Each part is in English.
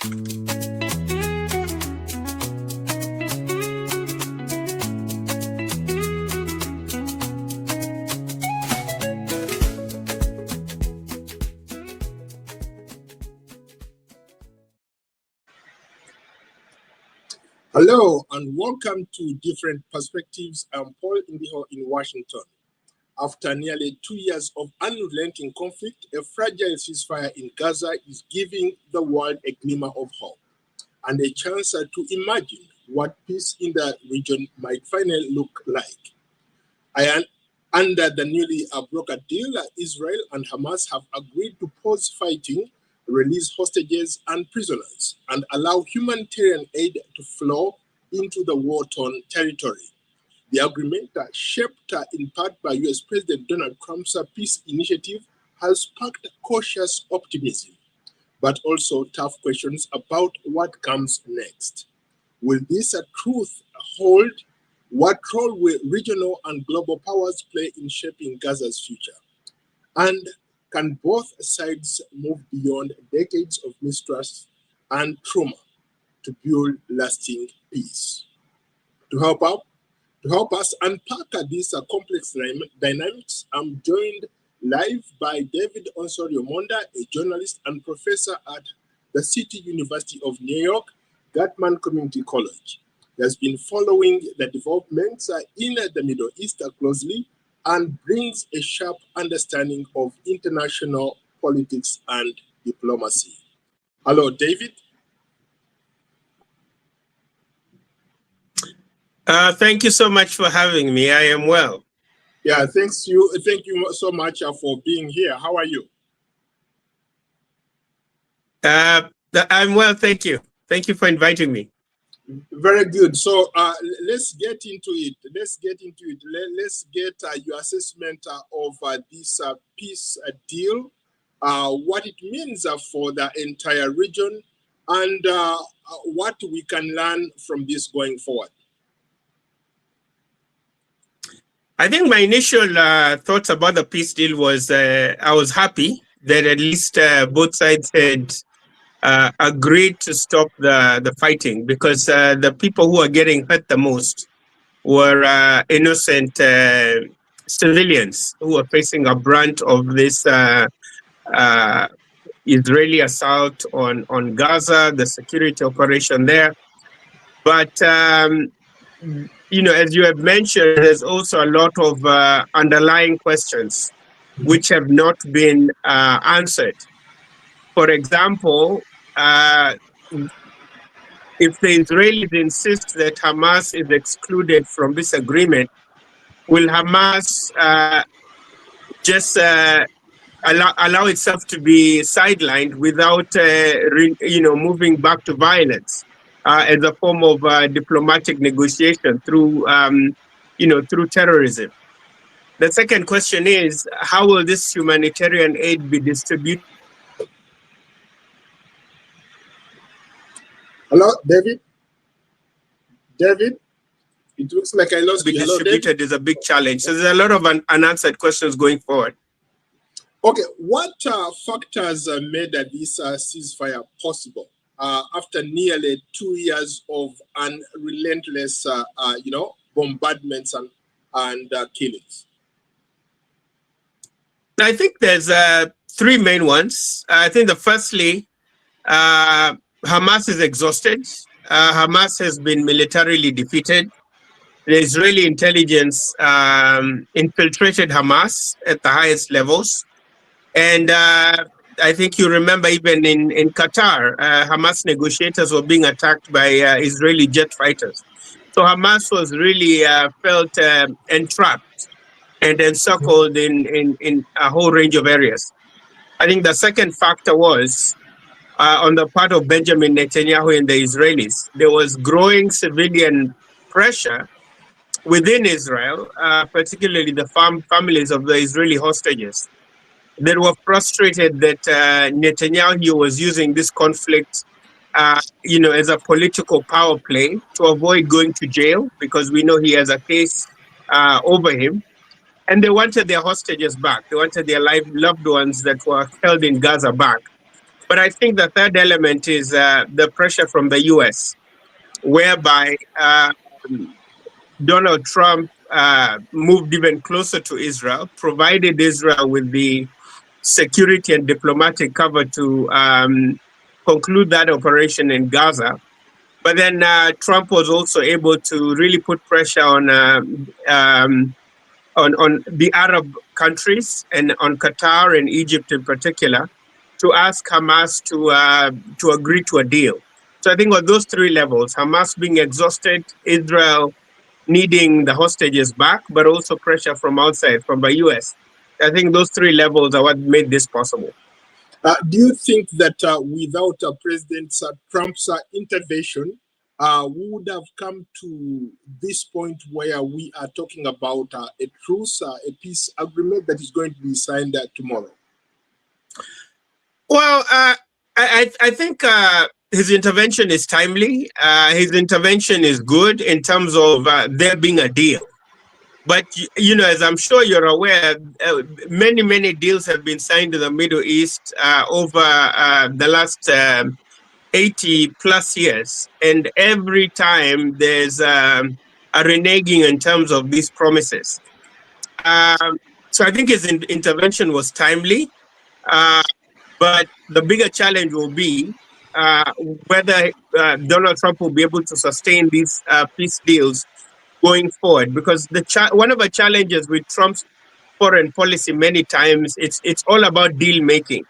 Hello and welcome to Different Perspectives. I'm Paul Ndiho in Washington. After nearly 2 years of unrelenting conflict, a fragile ceasefire in Gaza is giving the world a glimmer of hope and a chance to imagine what peace in the region might finally look like. Under the newly brokered deal, Israel and Hamas have agreed to pause fighting, release hostages and prisoners, and allow humanitarian aid to flow into the war-torn territory. The agreement, shaped in part by US President Donald Trump's peace initiative, has sparked cautious optimism, but also tough questions about what comes next. Will this truth hold? What role will regional and global powers play in shaping Gaza's future? And can both sides move beyond decades of mistrust and trauma to build lasting peace? To help us unpack these complex dynamics, I'm joined live by David Osorio Monda, a journalist and professor at the City University of New York, Guttman Community College. He has been following the developments in the Middle East closely and brings a sharp understanding of international politics and diplomacy. Hello, David. Thank you so much for having me. I am well. Yeah, thank you so much for being here. How are you? I'm well, thank you. Thank you for inviting me. Very good. So let's get into it. Let's get your assessment of this peace deal, what it means for the entire region, and what we can learn from this going forward. I think my initial thoughts about the peace deal was I was happy that at least both sides had agreed to stop the fighting, because the people who are getting hurt the most were innocent civilians who are facing a brunt of this Israeli assault on Gaza, the security operation there. But as you have mentioned, there's also a lot of underlying questions which have not been answered. For example, if the Israelis insist that Hamas is excluded from this agreement, will Hamas just allow itself to be sidelined without moving back to violence as a form of diplomatic negotiation through through terrorism? The second question is, how will this humanitarian aid be distributed? Hello, David? David? It looks like I lost you. Hello, distributed is a big challenge. So there's a lot of unanswered questions going forward. Okay, what factors made this ceasefire possible after nearly 2 years of unrelentless, bombardments and killings? I think there's three main ones. I think firstly, Hamas is exhausted. Hamas has been militarily defeated. The Israeli intelligence infiltrated Hamas at the highest levels. And I think you remember even in Qatar, Hamas negotiators were being attacked by Israeli jet fighters. So Hamas was really felt entrapped and encircled in a whole range of areas. I think the second factor was on the part of Benjamin Netanyahu and the Israelis. There was growing civilian pressure within Israel, particularly the families of the Israeli hostages, that were frustrated that Netanyahu was using this conflict, as a political power play to avoid going to jail, because we know he has a case over him. And they wanted their hostages back. They wanted their loved ones that were held in Gaza back. But I think the third element is the pressure from the US, whereby Donald Trump moved even closer to Israel, provided Israel with the security and diplomatic cover to conclude that operation in Gaza. But then Trump was also able to really put pressure on the Arab countries and on Qatar and Egypt in particular to ask Hamas to agree to a deal. So I think on those three levels, Hamas being exhausted, Israel needing the hostages back, but also pressure from outside, from the US. I think those three levels are what made this possible. Do you think that without President Trump's intervention, we would have come to this point where we are talking about a truce, a peace agreement that is going to be signed tomorrow? Well, I think his intervention is timely. His intervention is good in terms of there being a deal. But, you know, as I'm sure you're aware, many deals have been signed in the Middle East over the last 80 plus years. And every time there's a reneging in terms of these promises. So I think his intervention was timely. But the bigger challenge will be whether Donald Trump will be able to sustain these peace deals going forward. Because one of the challenges with Trump's foreign policy many times, it's all about deal making.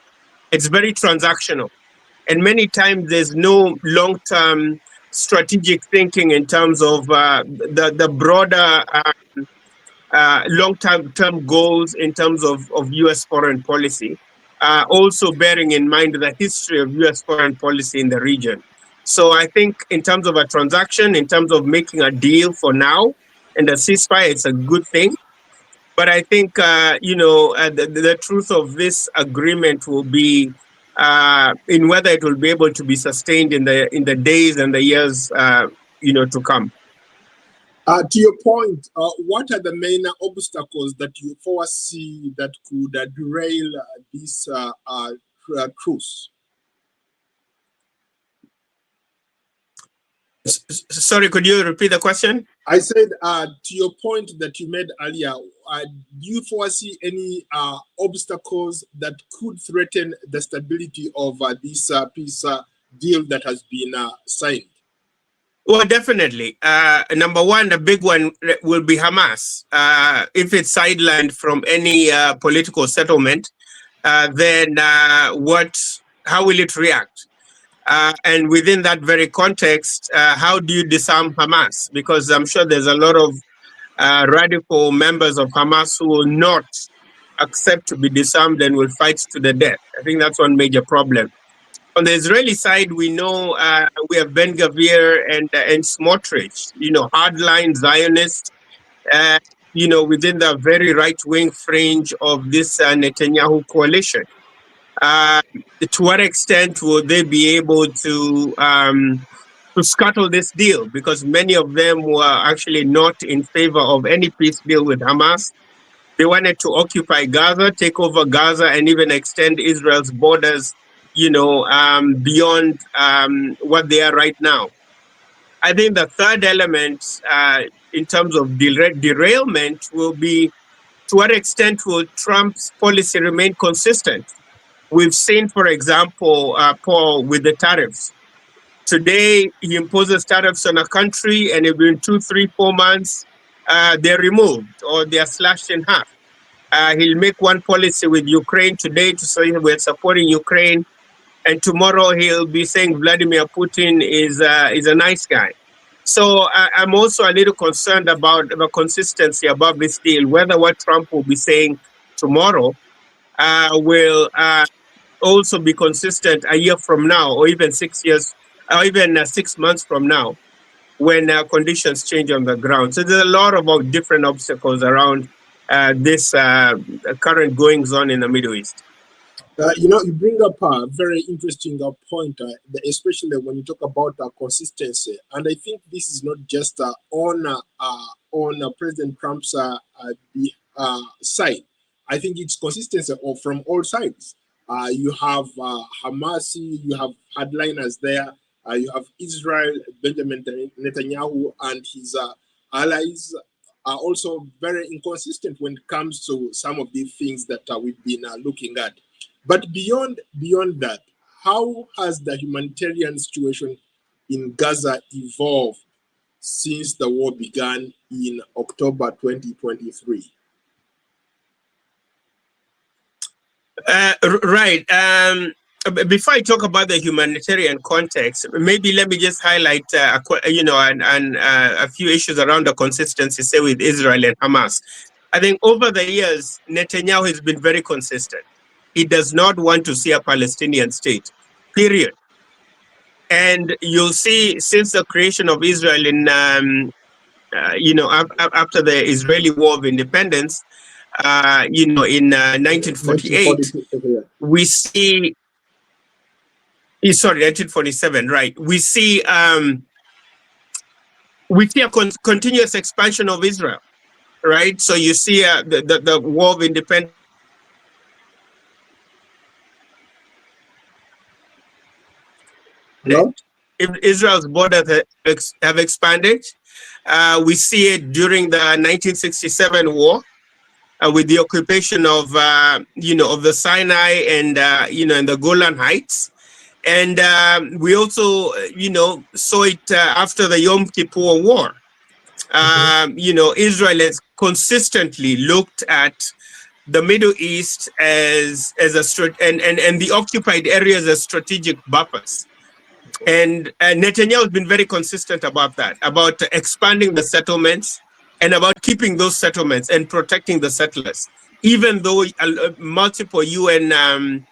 It's very transactional. And many times there's no long-term strategic thinking in terms of the broader long-term goals in terms of U.S. foreign policy, also bearing in mind the history of U.S. foreign policy in the region. So I think in terms of a transaction, in terms of making a deal for now and a ceasefire, it's a good thing. But I think, the truth of this agreement will be in whether it will be able to be sustained in the days and the years, to come. To your point, what are the main obstacles that you foresee that could derail this truce? Sorry, could you repeat the question? I said, to your point that you made earlier, do you foresee any obstacles that could threaten the stability of this peace deal that has been signed? Well, definitely. Number one, the big one will be Hamas. If it's sidelined from any political settlement, then how will it react? And within that very context, how do you disarm Hamas? Because I'm sure there's a lot of radical members of Hamas who will not accept to be disarmed and will fight to the death. I think that's one major problem. On the Israeli side, we know we have Ben Gavir and Smotrich, hardline Zionists, within the very right-wing fringe of this Netanyahu coalition. To what extent will they be able to scuttle this deal? Because many of them were actually not in favor of any peace deal with Hamas. They wanted to occupy Gaza, take over Gaza, and even extend Israel's borders, beyond what they are right now. I think the third element in terms of derailment will be to what extent will Trump's policy remain consistent? We've seen, for example, Paul, with the tariffs. Today, he imposes tariffs on a country, and within 2, 3, 4 months, they're removed or they're slashed in half. He'll make one policy with Ukraine today to say we're supporting Ukraine, and tomorrow he'll be saying Vladimir Putin is a nice guy. So I'm also a little concerned about the consistency above this deal, whether what Trump will be saying tomorrow will also be consistent a year from now, or even 6 years, or even 6 months from now, when conditions change on the ground. So there's a lot of different obstacles around this current goings on in the Middle East. You bring up a very interesting point, especially when you talk about consistency. And I think this is not just on President Trump's side. I think it's consistency from all sides. You have Hamas, you have hardliners there. You have Israel, Benjamin Netanyahu and his allies are also very inconsistent when it comes to some of these things that we've been looking at. But beyond that, how has the humanitarian situation in Gaza evolved since the war began in October 2023? Right. Before I talk about the humanitarian context, maybe let me just highlight, a few issues around the consistency, say, with Israel and Hamas. I think over the years, Netanyahu has been very consistent. He does not want to see a Palestinian state, period. And you'll see since the creation of Israel in, after the Israeli War of Independence, in 1948, we see, sorry, 1947, right? We see a continuous expansion of Israel, right? So you see the War of Independence. Hello? Israel's borders have expanded. We see it during the 1967 war with the occupation of the Sinai and and the Golan Heights, and we also saw it after the Yom Kippur War. Israel has consistently looked at the Middle East as and the occupied areas as strategic buffers. And Netanyahu has been very consistent about that, about expanding the settlements and about keeping those settlements and protecting the settlers, even though multiple UN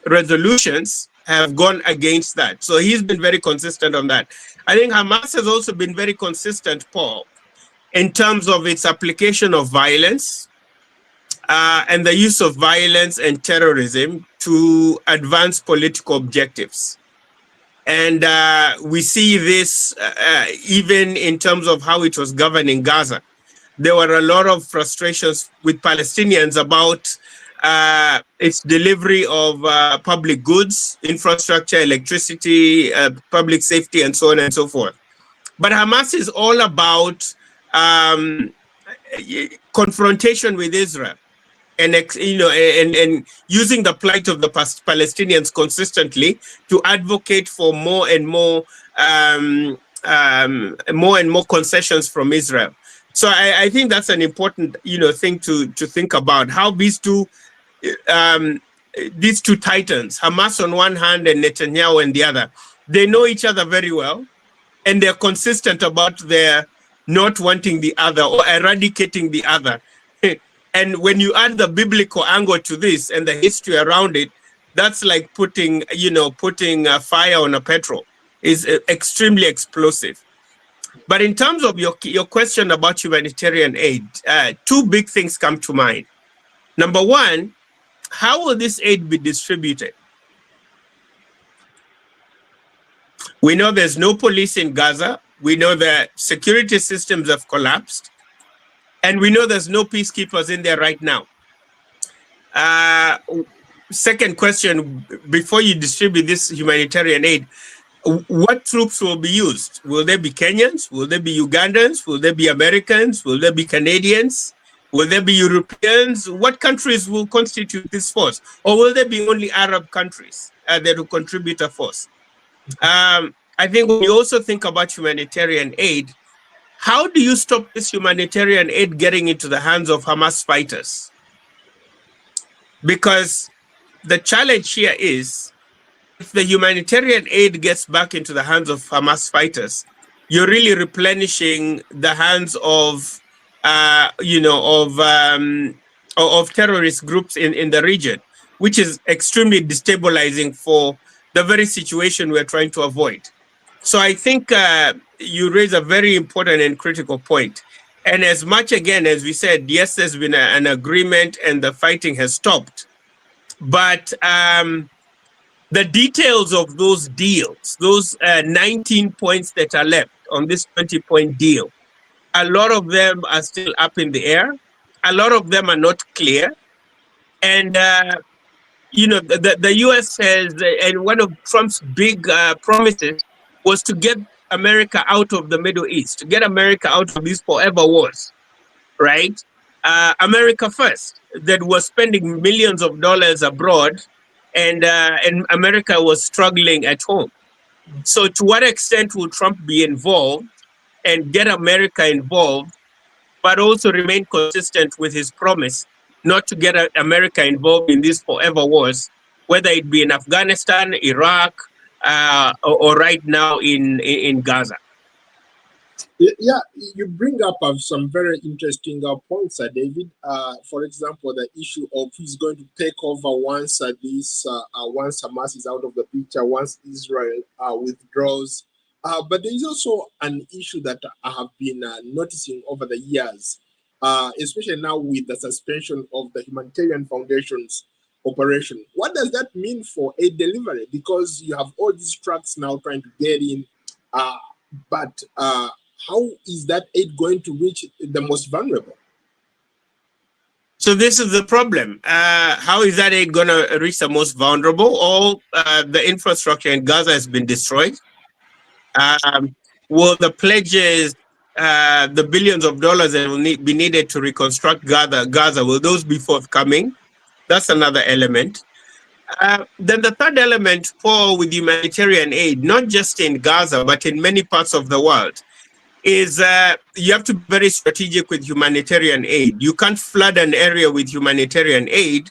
resolutions have gone against that. So he's been very consistent on that. I think Hamas has also been very consistent, Paul, in terms of its application of violence and the use of violence and terrorism to advance political objectives. And we see this even in terms of how it was governing Gaza. There were a lot of frustrations with Palestinians about its delivery of public goods, infrastructure, electricity, public safety, and so on and so forth. But Hamas is all about confrontation with Israel. And using the plight of the Palestinians consistently to advocate for more and more concessions from Israel. So I think that's an important thing to think about, how these two titans, Hamas on one hand and Netanyahu on the other, they know each other very well, and they're consistent about their not wanting the other or eradicating the other. And when you add the biblical angle to this and the history around it, that's like putting fire on a petrol. Is extremely explosive. But in terms of your question about humanitarian aid, two big things come to mind. Number one, how will this aid be distributed? We know there's no police in Gaza. We know that security systems have collapsed. And we know there's no peacekeepers in there right now. Second question, before you distribute this humanitarian aid, what troops will be used? Will there be Kenyans? Will there be Ugandans? Will there be Americans? Will there be Canadians? Will there be Europeans? What countries will constitute this force? Or will there be only Arab countries that will contribute a force? I think when you also think about humanitarian aid, how do you stop this humanitarian aid getting into the hands of Hamas fighters? Because the challenge here is, if the humanitarian aid gets back into the hands of Hamas fighters, you're really replenishing the hands of, of terrorist groups in the region, which is extremely destabilizing for the very situation we're trying to avoid. So I think you raise a very important and critical point. And as much, again, as we said, yes, there's been an agreement and the fighting has stopped. But the details of those deals, those 19 points that are left on this 20-point deal, a lot of them are still up in the air. A lot of them are not clear. And the U.S. has, and one of Trump's big promises was to get America out of the Middle East, to get America out of these forever wars, right? America first, that was spending millions of dollars abroad, and America was struggling at home. So, to what extent will Trump be involved and get America involved, but also remain consistent with his promise not to get America involved in these forever wars, whether it be in Afghanistan, Iraq, or right now in Gaza? Yeah, you bring up some very interesting points, David. For example, the issue of who's going to take over once once Hamas is out of the picture, once Israel withdraws. But there is also an issue that I have been noticing over the years, especially now with the suspension of the humanitarian foundation's operation. What does that mean for aid delivery? Because you have all these trucks now trying to get in, but how is that aid going to reach the most vulnerable? So this is the problem. How is that aid going to reach the most vulnerable? All the infrastructure in Gaza has been destroyed. Will the pledges, the billions of dollars that will be needed to reconstruct Gaza, will those be forthcoming? That's another element. Then the third element, Paul, with humanitarian aid, not just in Gaza, but in many parts of the world, is you have to be very strategic with humanitarian aid. You can't flood an area with humanitarian aid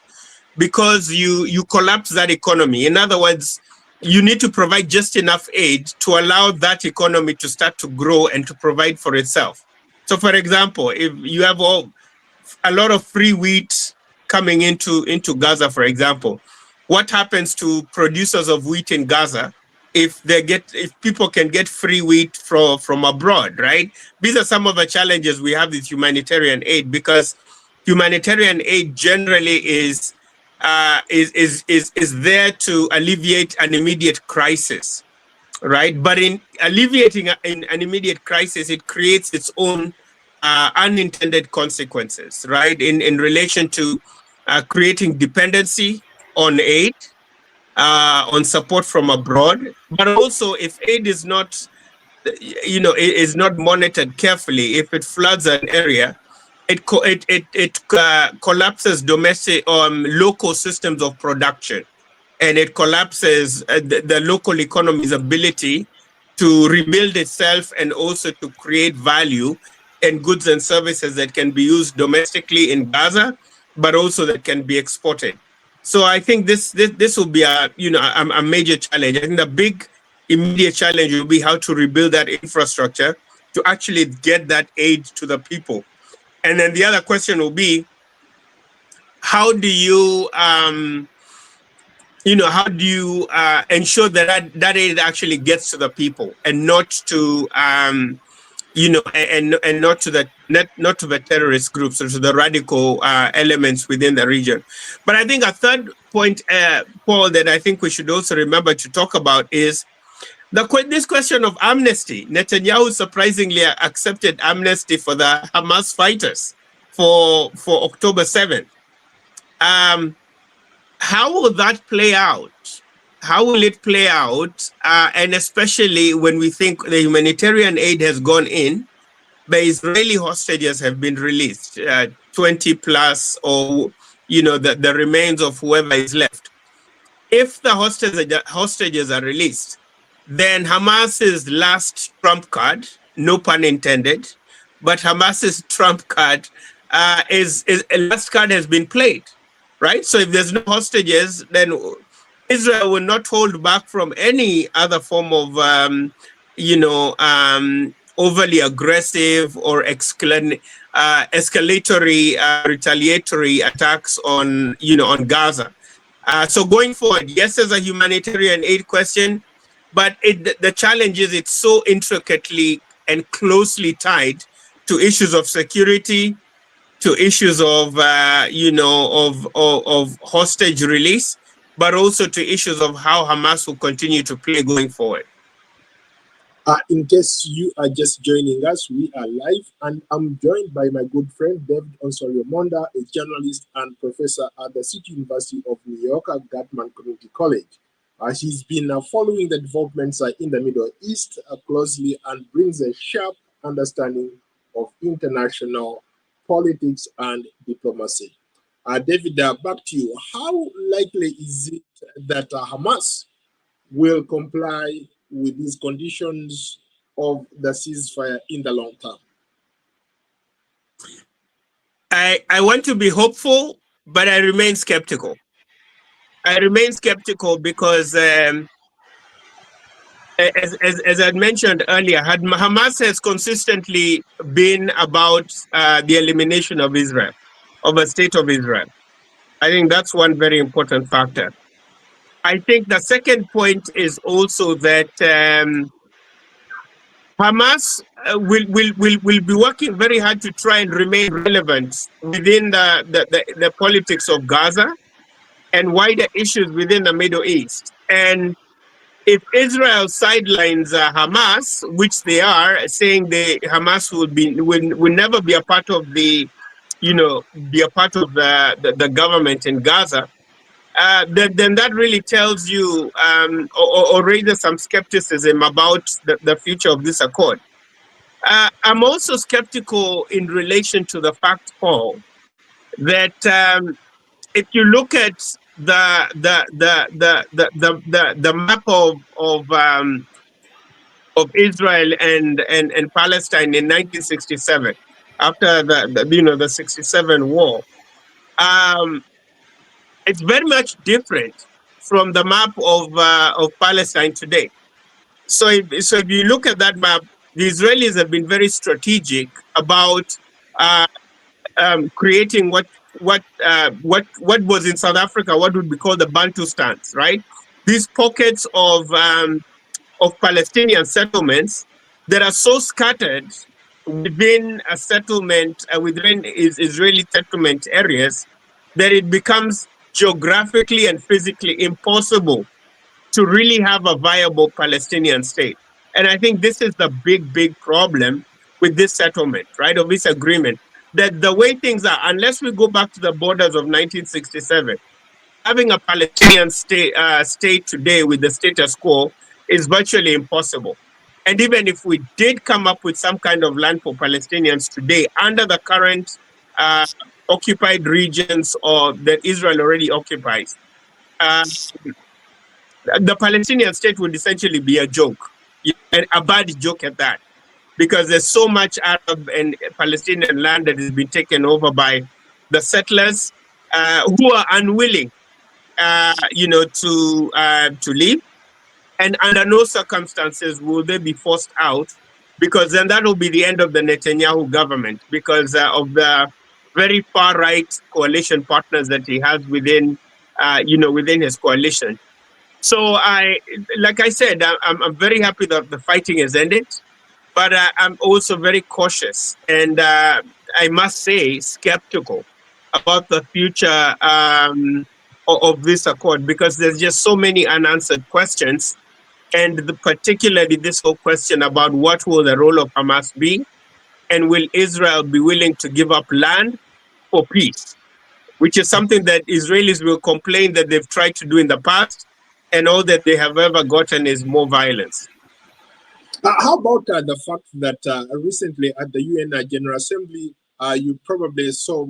because you collapse that economy. In other words, you need to provide just enough aid to allow that economy to start to grow and to provide for itself. So, for example, if you have a lot of free wheat coming into Gaza, for example, what happens to producers of wheat in Gaza if people can get free wheat from abroad, right? These are some of the challenges we have with humanitarian aid, because humanitarian aid generally is there to alleviate an immediate crisis, right? But in alleviating an immediate crisis, it creates its own unintended consequences, right? In relation to creating dependency on aid, on support from abroad, but also if aid is not, is not monitored carefully, if it floods an area, it collapses domestic local systems of production, and it collapses the local economy's ability to rebuild itself and also to create value and goods and services that can be used domestically in Gaza, but also that can be exported. So I think this will be a major challenge. I think the big immediate challenge will be how to rebuild that infrastructure to actually get that aid to the people. And then the other question will be, how do you ensure that aid actually gets to the people and not to and not to the terrorist groups or to the radical elements within the region. But I think a third point, Paul, that I think we should also remember to talk about is this question of amnesty. Netanyahu surprisingly accepted amnesty for the Hamas fighters for October 7th. How will that play out? How will it play out? And especially when we think the humanitarian aid has gone in, the Israeli hostages have been released, 20 plus, or the remains of whoever is left. If the hostages are released, then Hamas's last trump card, no pun intended, but Hamas's trump card is last card has been played, right? So if there's no hostages, then Israel will not hold back from any other form of, overly aggressive or escalatory, retaliatory attacks on Gaza. So going forward, yes, there's a humanitarian aid question, but the challenge is it's so intricately and closely tied to issues of security, to issues of of hostage release, but also to issues of how Hamas will continue to play going forward. In case you are just joining us, we are live, and I'm joined by my good friend David Onsorio Monda, a journalist and professor at the City University of New York at Guttman Community College. He's been following the developments in the Middle East closely and brings a sharp understanding of international politics and diplomacy. David, back to you. How likely is it that Hamas will comply with these conditions of the ceasefire in the long term? I want to be hopeful, but I remain skeptical. I remain skeptical because, as I mentioned earlier, Hamas has consistently been about the elimination of Israel, of a state of Israel. I think that's one very important factor. I think the second point is also that Hamas will be working very hard to try and remain relevant within the politics of Gaza and wider issues within the Middle East. And if Israel sidelines Hamas, which they are, saying Hamas will never be a part of the, be a part of the government in Gaza, then that really tells you or raises some skepticism about the future of this accord. I'm also skeptical in relation to the fact, Paul, that if you look at the map of Israel and Palestine in 1967, after the 67 war, um, it's very much different from the map of Palestine today. So if you look at that map, the Israelis have been very strategic about uh, creating what was in South Africa, what would be called the Bantustans, right? These pockets of Palestinian settlements that are so scattered within a settlement, within Israeli settlement areas, that it becomes geographically and physically impossible to really have a viable Palestinian state. And I think this is the big problem with this settlement, right, of this agreement, that the way things are, unless we go back to the borders of 1967, having a Palestinian state today with the status quo is virtually impossible. And even if we did come up with some kind of land for Palestinians today under the current uh, occupied regions or that Israel already occupies, uh, the Palestinian state would essentially be a joke, and a bad joke at that, because there's so much Arab and Palestinian land that has been taken over by the settlers who are unwilling, to leave, and under no circumstances will they be forced out, because then that will be the end of the Netanyahu government, because of the very far right coalition partners that he has within his coalition. So like I said, I'm very happy that the fighting has ended, but I'm also very cautious and I must say skeptical about the future of this accord, because there's just so many unanswered questions, and particularly this whole question about what will the role of Hamas be, and will Israel be willing to give up land for peace, which is something that Israelis will complain that they've tried to do in the past, and all that they have ever gotten is more violence. How about the fact that recently at the UN General Assembly, you probably saw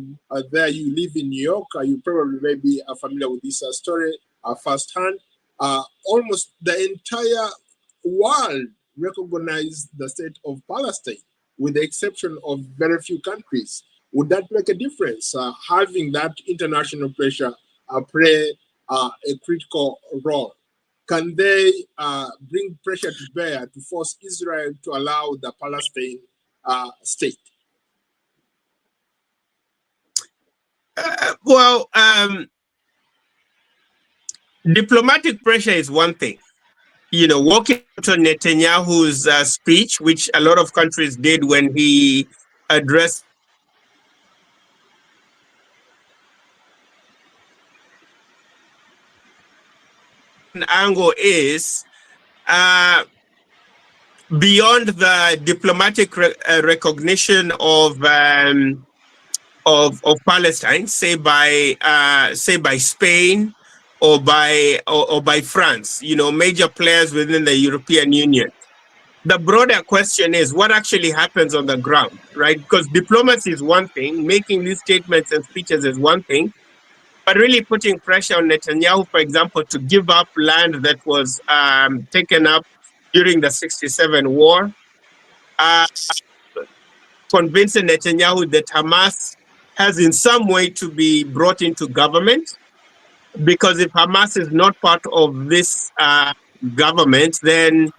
there, you live in New York, you probably may be familiar with this story firsthand. Almost the entire world recognized the state of Palestine, with the exception of very few countries. Would that make a difference, having that international pressure play a critical role? Can they bring pressure to bear to force Israel to allow the Palestine state? Diplomatic pressure is one thing. Walking to Netanyahu's speech, which a lot of countries did when he addressed an angle is beyond the diplomatic recognition of Palestine, say by Spain or by France, major players within the European Union. The broader question is what actually happens on the ground, right? Because diplomacy is one thing, making these statements and speeches is one thing, but really putting pressure on Netanyahu, for example, to give up land that was taken up during the 67 war, convincing Netanyahu that Hamas has in some way to be brought into government, because if Hamas is not part of this government, then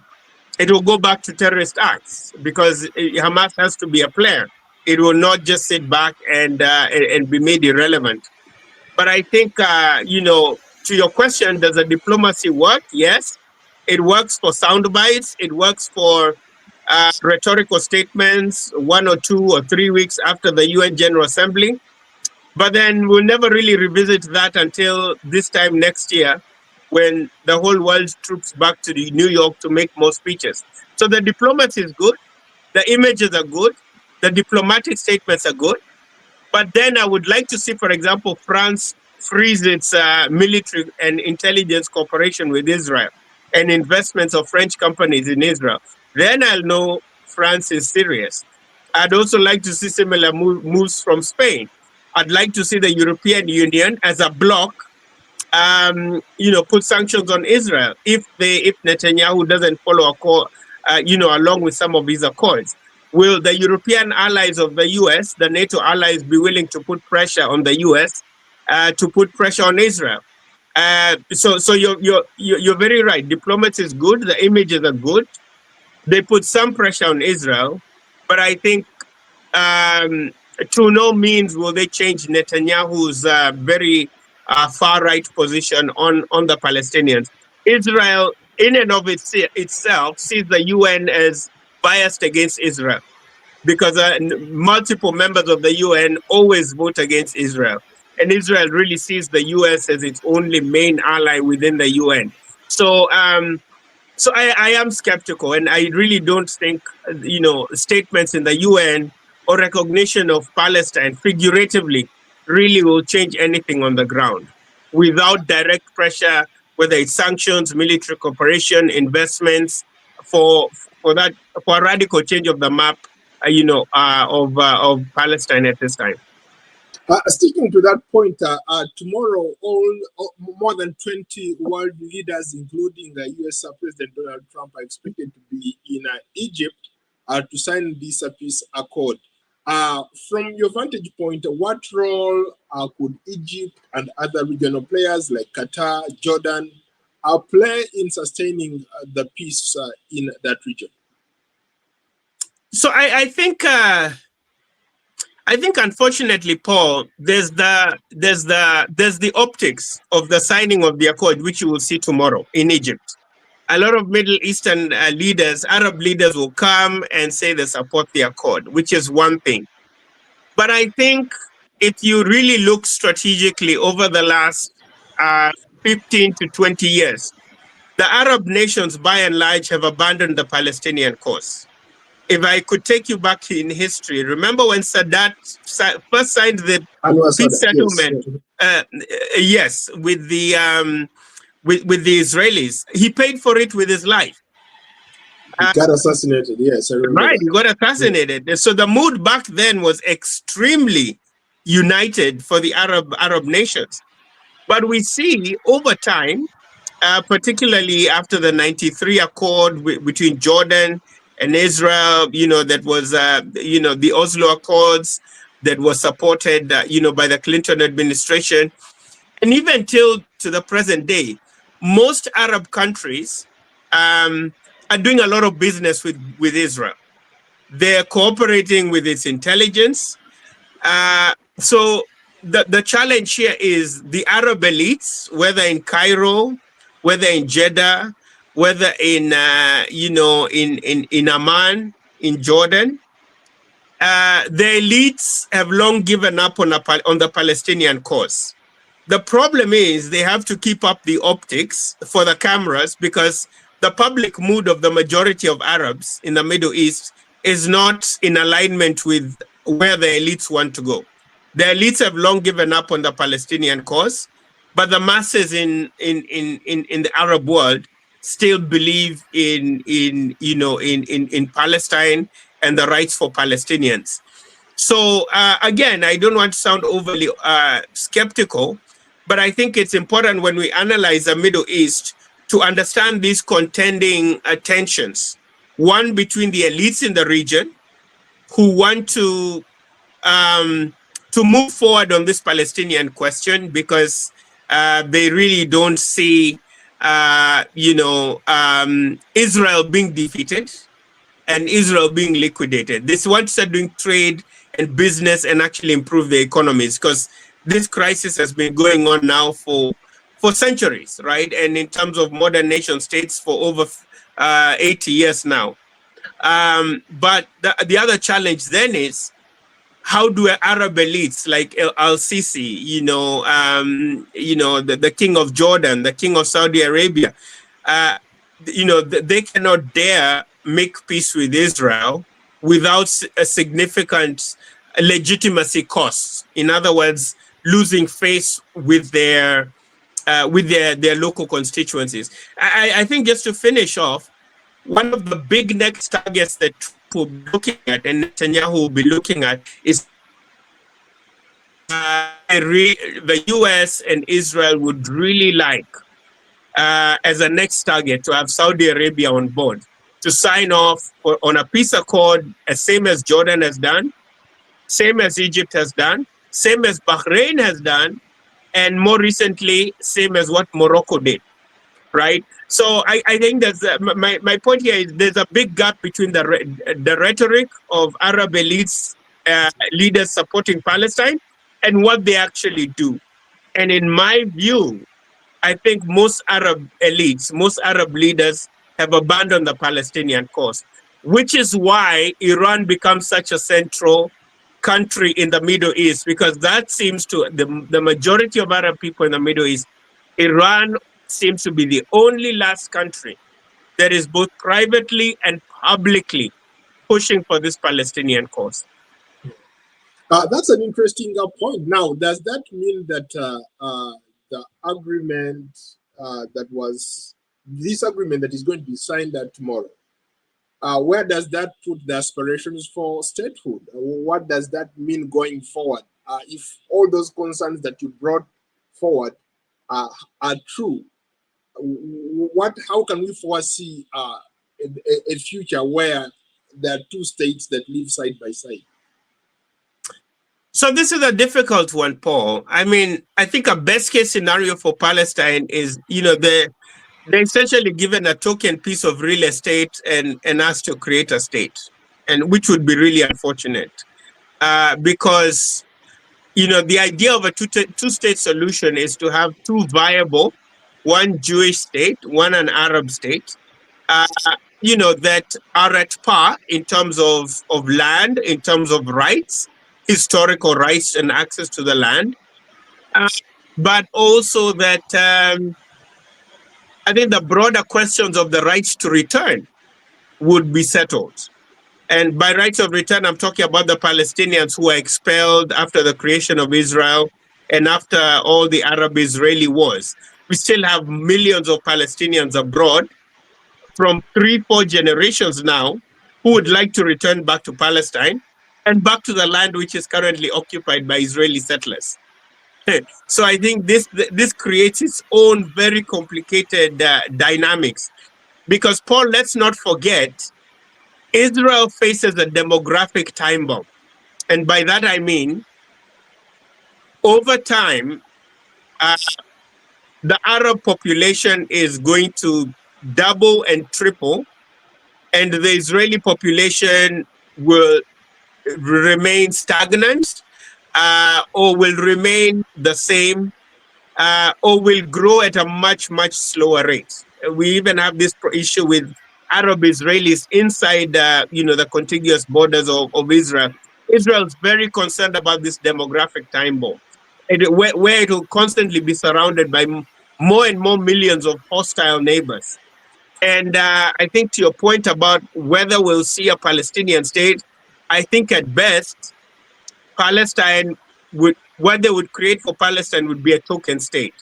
it will go back to terrorist acts, because Hamas has to be a player. It will not just sit back and be made irrelevant. But I think, to your question, does the diplomacy work? Yes, it works for sound bites. It works for rhetorical statements 1 or 2 or 3 weeks after the UN General Assembly. But then we'll never really revisit that until this time next year, when the whole world troops back to New York to make more speeches. So the diplomacy is good. The images are good. The diplomatic statements are good. But then I would like to see, for example, France freeze its military and intelligence cooperation with Israel and investments of French companies in Israel. Then I'll know France is serious. I'd also like to see similar moves from Spain. I'd like to see the European Union as a bloc, put sanctions on Israel if Netanyahu doesn't follow along with some of his accords. Will the European allies of the US, the NATO allies, be willing to put pressure on the US to put pressure on Israel? So you're very right. Diplomacy is good. The images are good. They put some pressure on Israel, but I think to no means will they change Netanyahu's very far right position on the Palestinians. Israel, in and of itself, sees the UN as biased against Israel, because multiple members of the UN always vote against Israel. And Israel really sees the US as its only main ally within the UN. So I am skeptical, and I really don't think, statements in the UN or recognition of Palestine figuratively really will change anything on the ground without direct pressure, whether it's sanctions, military cooperation, investments, for a radical change of the map, of Palestine at this time. Sticking to that point, tomorrow, more than 20 world leaders, including US President Donald Trump, are expected to be in Egypt to sign this peace accord. From your vantage point, what role could Egypt and other regional players like Qatar, Jordan, play in sustaining the peace in that region? So I think unfortunately, Paul, there's the optics of the signing of the accord, which you will see tomorrow in Egypt. A lot of Middle Eastern leaders, Arab leaders, will come and say they support the accord, which is one thing. But I think if you really look strategically over the last 15 to 20 years, the Arab nations, by and large, have abandoned the Palestinian cause. If I could take you back in history, remember when Sadat first signed the peace settlement? Yes, with the Israelis, he paid for it with his life. He got assassinated. Yes, I remember. Right, he got assassinated. Yeah. So the mood back then was extremely united for the Arab nations. But we see over time, particularly after the 93 accord between Jordan and Israel, that was, the Oslo Accords that was supported, by the Clinton administration. And even till to the present day, most Arab countries are doing a lot of business with Israel. They're cooperating with its intelligence. So the challenge here is the Arab elites, whether in Cairo, whether in Jeddah, whether in in Amman, in Jordan, the elites have long given up on the Palestinian cause. The problem is they have to keep up the optics for the cameras, because the public mood of the majority of Arabs in the Middle East is not in alignment with where the elites want to go. The elites have long given up on the Palestinian cause, but the masses in the Arab world still believe in Palestine and the rights for Palestinians. So again, I don't want to sound overly skeptical, but I think it's important when we analyze the Middle East to understand these contending tensions. One between the elites in the region who want to move forward on this Palestinian question because they really don't see, Israel being defeated and Israel being liquidated. They want to start doing trade and business and actually improve the economies, because this crisis has been going on now for centuries, right? And in terms of modern nation states for over 80 years now. But the other challenge then is, how do Arab elites like Al-Sisi, the king of Jordan, the king of Saudi Arabia, they cannot dare make peace with Israel without a significant legitimacy costs. In other words, losing face with their local constituencies. I think, just to finish off, one of the big next targets that Trump will be looking at and Netanyahu will be looking at is the US and Israel would really like, as a next target, to have Saudi Arabia on board to sign off on a peace accord, same as Jordan has done, same as Egypt has done, same as Bahrain has done, and more recently, same as what Morocco did, right? So I think that's my point here is there's a big gap between the rhetoric of Arab elites, leaders supporting Palestine, and what they actually do. And in my view, I think most Arab elites, most Arab leaders have abandoned the Palestinian cause, which is why Iran becomes such a central country in the Middle East, because that seems to, the majority of Arab people in the Middle East, Iran seems to be the only last country that is both privately and publicly pushing for this Palestinian cause. That's an interesting point. Now, does that mean that the agreement this agreement that is going to be signed tomorrow, where does that put the aspirations for statehood? What does that mean going forward? If all those concerns that you brought forward are true, how can we foresee a future where there are two states that live side by side? So this is a difficult one, Paul. I mean, I think a best case scenario for Palestine is, they're essentially given a token piece of real estate and asked to create a state, and which would be really unfortunate, because the idea of a two-state solution is to have two viable, one Jewish state, one an Arab state, that are at par in terms of land, in terms of rights, historical rights and access to the land, but also that I think the broader questions of the rights to return would be settled. And by rights of return, I'm talking about the Palestinians who were expelled after the creation of Israel and after all the Arab-Israeli wars. We still have millions of Palestinians abroad from 3-4 generations now who would like to return back to Palestine and back to the land which is currently occupied by Israeli settlers. So I think this creates its own very complicated dynamics, because, Paul, let's not forget, Israel faces a demographic time bomb. And by that I mean, over time, the Arab population is going to double and triple, and the Israeli population will remain stagnant, or will remain the same, or will grow at a much, much slower rate. We even have this issue with Arab Israelis inside, the contiguous borders of Israel. Israel is very concerned about this demographic time bomb, where it will constantly be surrounded by more and more millions of hostile neighbors. And I think to your point about whether we'll see a Palestinian state, I think at best, Palestine what they would create for Palestine would be a token state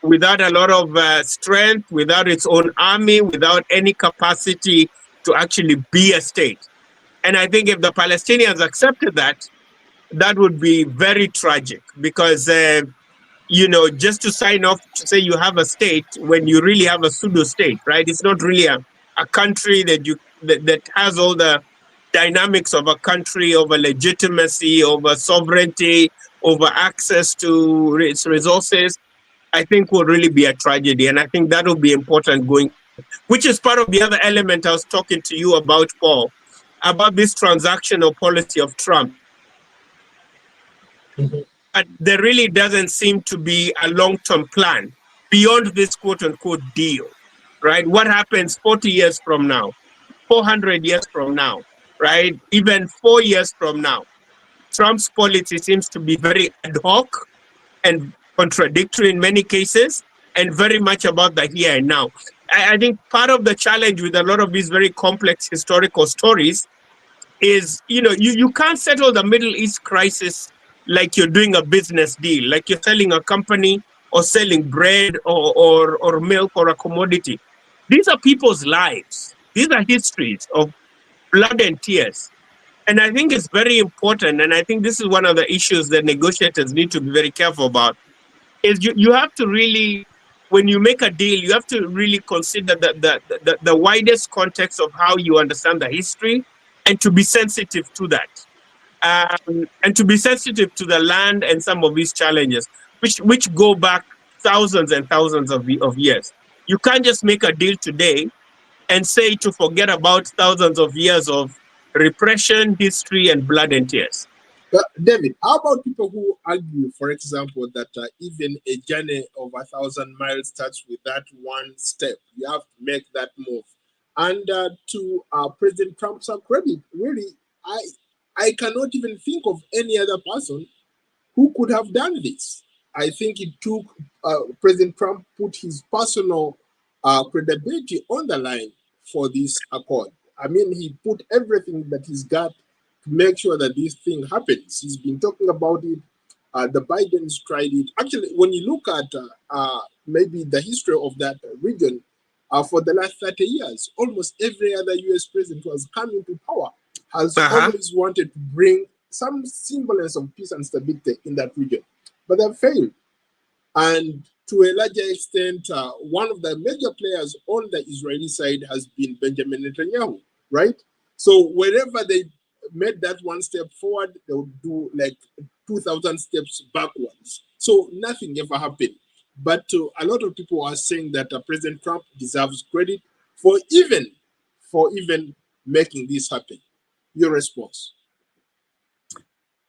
without a lot of strength, without its own army, without any capacity to actually be a state. And I think if the Palestinians accepted that, that would be very tragic because, just to sign off to say you have a state when you really have a pseudo state, right? It's not really a country that has all the dynamics of a country, over legitimacy, over sovereignty, over access to its resources. I think will really be a tragedy. And I think that will be important going, which is part of the other element I was talking to you about, Paul, about this transactional policy of Trump. But there really doesn't seem to be a long-term plan beyond this quote-unquote deal, right? What happens 40 years from now, 400 years from now, right? Even 4 years from now? Trump's policy seems to be very ad hoc and contradictory in many cases, and very much about the here and now. I think part of the challenge with a lot of these very complex historical stories is, you can't settle the Middle East crisis like you're doing a business deal, like you're selling a company or selling bread or milk or a commodity. These are people's lives. These are histories of blood and tears. And I think it's very important, and I think this is one of the issues that negotiators need to be very careful about, is you have to really, when you make a deal, you have to really consider the widest context of how you understand the history, and to be sensitive to that. And to be sensitive to the land and some of these challenges, which go back thousands and thousands of years. You can't just make a deal today and say to forget about thousands of years of repression, history, and blood and tears. But David, how about people who argue, for example, that even a journey of 1,000 miles starts with that one step? You have to make that move. And to President Trump's credit, really, I cannot even think of any other person who could have done this. I think it took President Trump put his personal credibility on the line for this accord. I mean, he put everything that he's got to make sure that this thing happens. He's been talking about it. The Bidens tried it. Actually, when you look at maybe the history of that region, for the last 30 years, almost every other US president who has come into power has always wanted to bring some semblance of peace and stability in that region, but they've failed. And to a larger extent, one of the major players on the Israeli side has been Benjamin Netanyahu, right? So wherever they made that one step forward, they would do like 2,000 steps backwards. So nothing ever happened. But a lot of people are saying that President Trump deserves credit for even making this happen. Your response?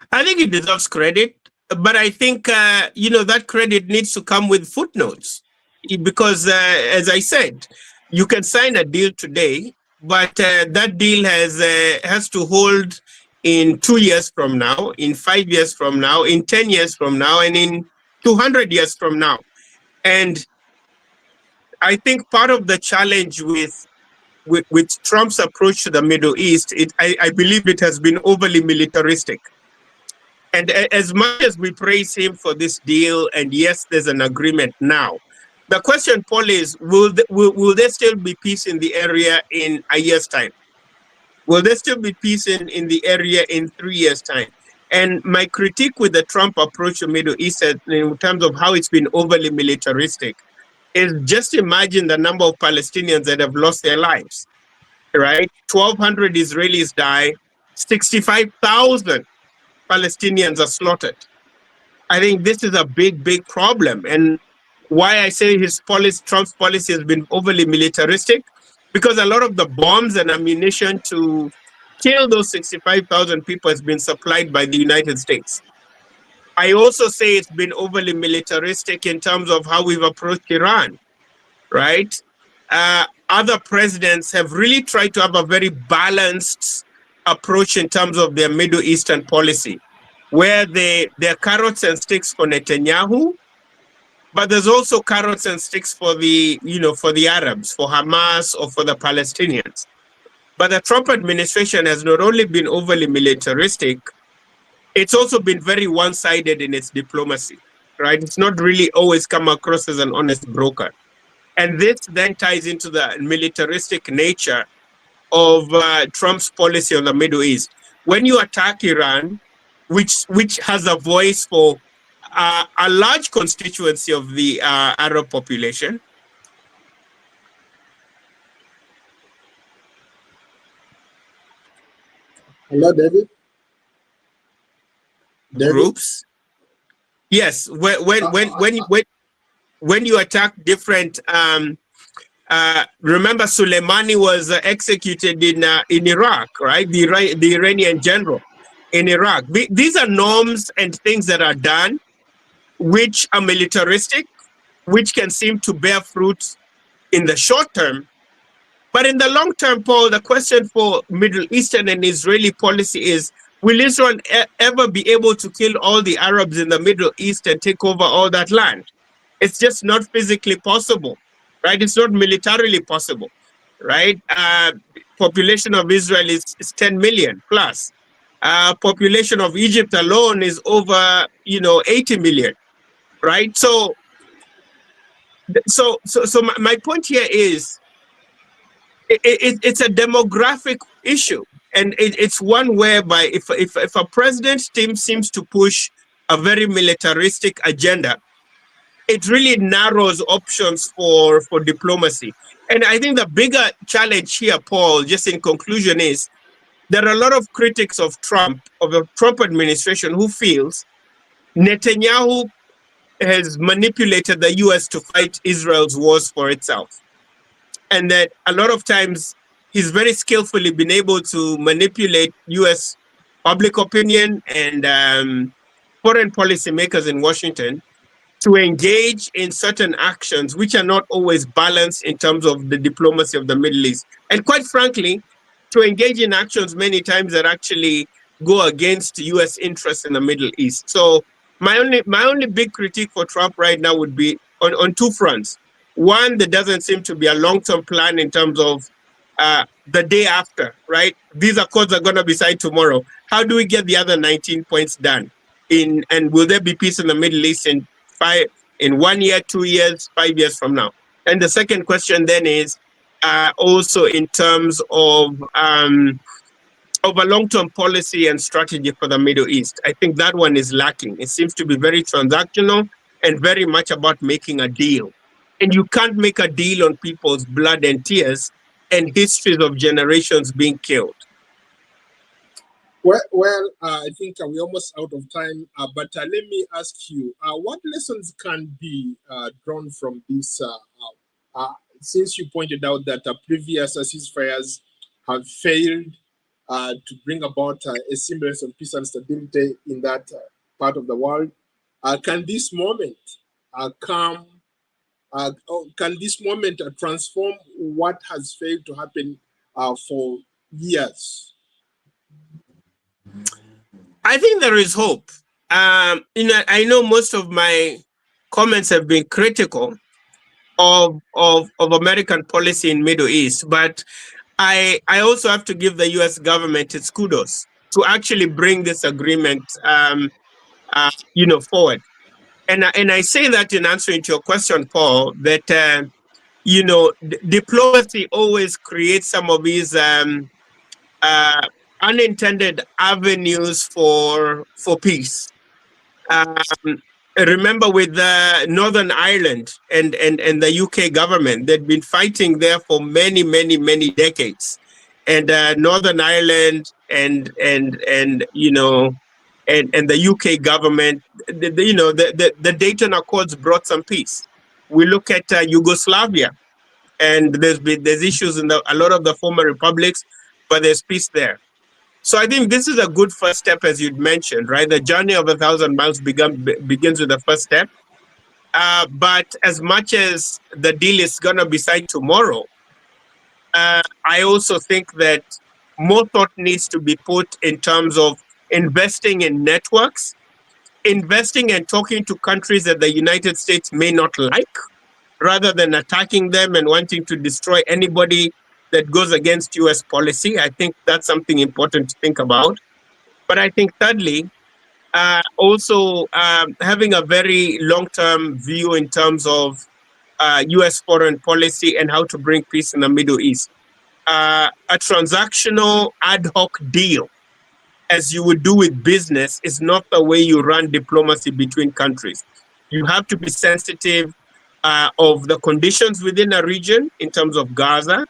I think he deserves credit, but I think that credit needs to come with footnotes, because as I said, you can sign a deal today, but that deal has to hold in 2 years from now, in 5 years from now, in 10 years from now, and in 200 years from now. And I think part of the challenge with Trump's approach to the Middle East, I believe it has been overly militaristic. And as much as we praise him for this deal, and yes, there's an agreement now, the question, Paul, is will there still be peace in the area in a year's time? Will there still be peace in the area in 3 years' time? And my critique with the Trump approach to Middle East in terms of how it's been overly militaristic is just imagine the number of Palestinians that have lost their lives, right? 1,200 Israelis die, 65,000 Palestinians are slaughtered. I think this is a big, big problem. And why I say Trump's policy has been overly militaristic, because a lot of the bombs and ammunition to kill those 65,000 people has been supplied by the United States. I also say it's been overly militaristic in terms of how we've approached Iran, right? Other presidents have really tried to have a very balanced approach in terms of their Middle Eastern policy, where they're carrots and sticks for Netanyahu, but there's also carrots and sticks for the, for the Arabs, for Hamas, or for the Palestinians. But the Trump administration has not only been overly militaristic, it's also been very one-sided in its diplomacy, right? It's not really always come across as an honest broker. And this then ties into the militaristic nature of Trump's policy on the Middle East. When you attack Iran, which has a voice for a large constituency of the Arab population. Hello, David. Groups. Yes, when you attack different. Remember, Soleimani was executed in Iraq, right? The Iranian general in Iraq. These are norms and things that are done, which are militaristic, which can seem to bear fruit in the short term. But in the long term, Paul, the question for Middle Eastern and Israeli policy is, will Israel ever be able to kill all the Arabs in the Middle East and take over all that land? It's just not physically possible, right? It's not militarily possible, right? Population of Israel is 10 million plus. Population of Egypt alone is over, 80 million, right? So my point here is, it's a demographic issue, and it's one whereby if a president's team seems to push a very militaristic agenda, it really narrows options for diplomacy. And I think the bigger challenge here, Paul, just in conclusion, is there are a lot of critics of the Trump administration, who feels Netanyahu has manipulated the US to fight Israel's wars for itself. And that a lot of times he's very skillfully been able to manipulate US public opinion and foreign policymakers in Washington to engage in certain actions which are not always balanced in terms of the diplomacy of the Middle East. And quite frankly, to engage in actions many times that actually go against US interests in the Middle East. So my only big critique for Trump right now would be on two fronts. One, there doesn't seem to be a long-term plan in terms of the day after, right? These accords are going to be signed tomorrow. How do we get the other 19 points done? And will there be peace in the Middle East in 1 year, 2 years, 5 years from now? And the second question then is also in terms of a long-term policy and strategy for the Middle East. I think that one is lacking. It seems to be very transactional and very much about making a deal. And you can't make a deal on people's blood and tears and histories of generations being killed. Well, I think we're almost out of time, but let me ask you, what lessons can be drawn from this, since you pointed out that previous ceasefires have failed to bring about a semblance of peace and stability in that part of the world? Can this moment transform what has failed to happen for years? I think there is hope. I know most of my comments have been critical of American policy in Middle East, but I also have to give the U.S. government its kudos to actually bring this agreement, forward. And I say that in answering to your question, Paul, that diplomacy always creates some of these unintended avenues for peace. Remember with Northern Ireland and the UK government, they'd been fighting there for many, many, many decades. And Northern Ireland and the UK government, the Dayton Accords brought some peace. We look at Yugoslavia, and there's issues in a lot of the former republics, but there's peace there. So I think this is a good first step, as you'd mentioned, right? The journey of 1,000 miles begins with the first step. But as much as the deal is going to be signed tomorrow, I also think that more thought needs to be put in terms of investing in networks investing and talking to countries that the United States may not like, rather than attacking them and wanting to destroy anybody that goes against US policy. I think that's something important to think about. But I think thirdly, also having a very long-term view in terms of US foreign policy and how to bring peace in the Middle East. A transactional ad hoc deal, as you would do with business, is not the way you run diplomacy between countries. You have to be sensitive of the conditions within a region in terms of Gaza,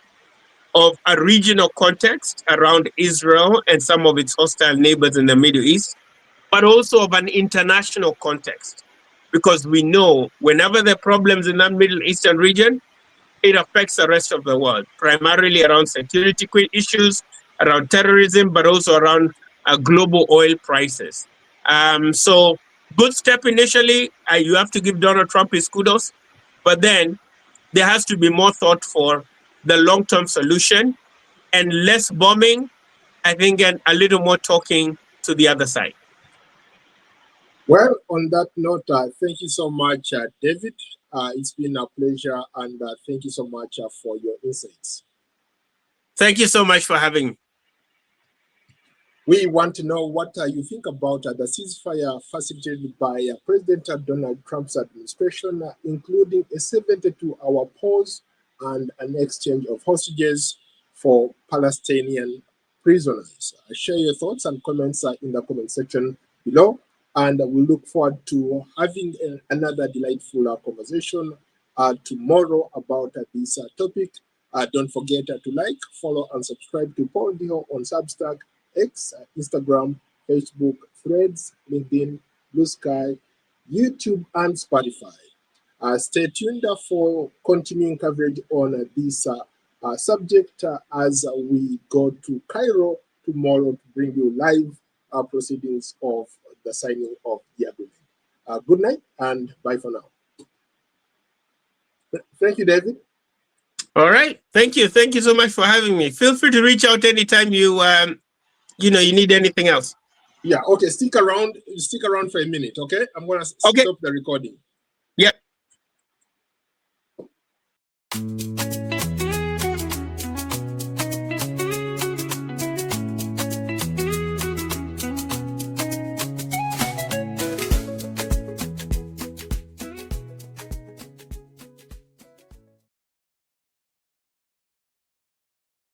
of a regional context around Israel and some of its hostile neighbors in the Middle East, but also of an international context. Because we know whenever there are problems in that Middle Eastern region, it affects the rest of the world, primarily around security issues, around terrorism, but also around global oil prices. So good step initially. You have to give Donald Trump his kudos, but then there has to be more thought for the long-term solution and less bombing, I think, and a little more talking to the other side. Well, on that note, thank you so much, David. It's been a pleasure, and thank you so much for your insights. Thank you so much for having me. We want to know what you think about the ceasefire facilitated by President Donald Trump's administration, including a 72-hour pause and an exchange of hostages for Palestinian prisoners. Share your thoughts and comments in the comment section below, and we look forward to having another delightful conversation tomorrow about this topic. Don't forget to like, follow, and subscribe to Paul Ndiho on Substack, X, Instagram, Facebook, Threads, LinkedIn, Blue Sky, YouTube, and Spotify. Stay tuned for continuing coverage on this subject as we go to Cairo tomorrow to bring you live proceedings of the signing of the agreement. Good night and bye for now. Thank you, David. All right. Thank you. Thank you so much for having me. Feel free to reach out anytime you need anything else. Yeah, okay, stick around for a minute, okay? I'm gonna stop the recording. Yeah.